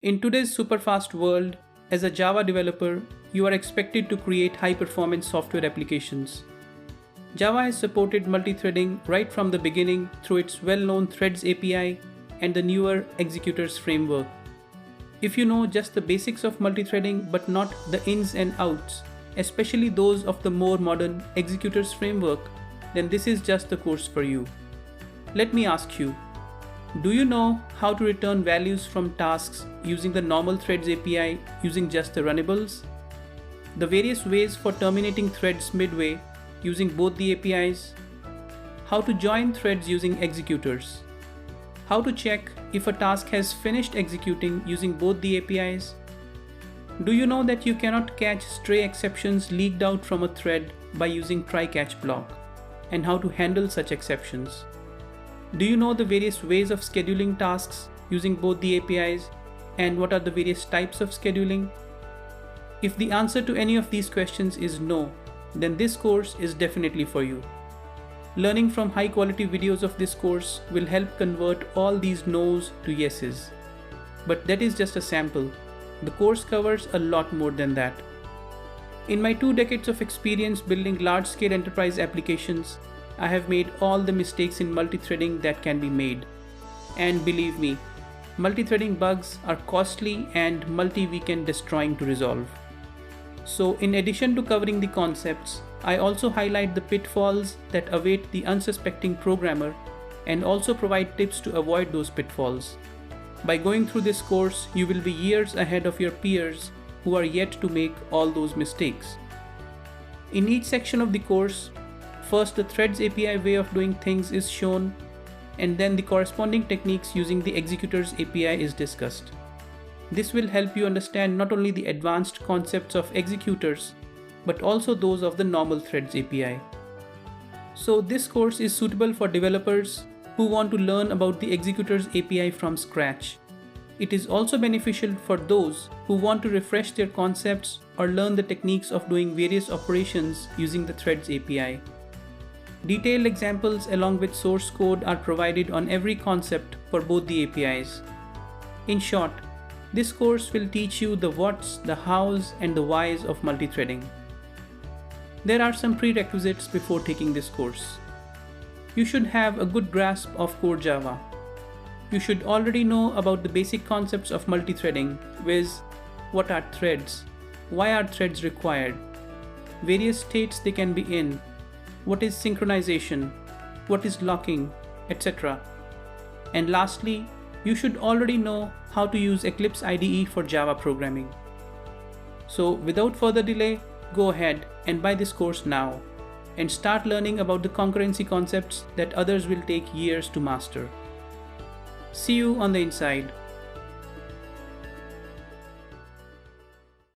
In today's super-fast world, as a Java developer, you are expected to create high-performance software applications. Java has supported multi-threading right from the beginning through its well-known Threads API and the newer Executors framework. If you know just the basics of multi-threading but not the ins and outs, especially those of the more modern Executors framework, then this is just the course for you. Let me ask you, do you know how to return values from tasks using the normal Threads API using just the runnables? The various ways for terminating threads midway using both the APIs? How to join threads using executors? How to check if a task has finished executing using both the APIs? Do you know that you cannot catch stray exceptions leaked out from a thread by using try-catch block, and how to handle such exceptions? Do you know the various ways of scheduling tasks using both the APIs, and what are the various types of scheduling? If the answer to any of these questions is no, then this course is definitely for you. Learning from high quality videos of this course will help convert all these no's to yeses. But that is just a sample. The course covers a lot more than that. In my 2 decades of experience building large-scale enterprise applications, I have made all the mistakes in multi-threading that can be made. And believe me, multi-threading bugs are costly and multi-weekend destroying to resolve. So in addition to covering the concepts, I also highlight the pitfalls that await the unsuspecting programmer and also provide tips to avoid those pitfalls. By going through this course, you will be years ahead of your peers who are yet to make all those mistakes. In each section of the course, first the Threads API way of doing things is shown, and then the corresponding techniques using the Executors API is discussed. This will help you understand not only the advanced concepts of executors, but also those of the normal Threads API. So this course is suitable for developers who want to learn about the Executors API from scratch. It is also beneficial for those who want to refresh their concepts or learn the techniques of doing various operations using the Threads API. Detailed examples along with source code are provided on every concept for both the APIs. In short, this course will teach you the whats, the hows, and the whys of multi-threading. There are some prerequisites before taking this course. You should have a good grasp of core Java. You should already know about the basic concepts of multi-threading, viz. What are threads, why are threads required, various states they can be in, what is synchronization, what is locking, etc. And lastly, you should already know how to use Eclipse IDE for Java programming. So without further delay, go ahead and buy this course now and start learning about the concurrency concepts that others will take years to master. See you on the inside.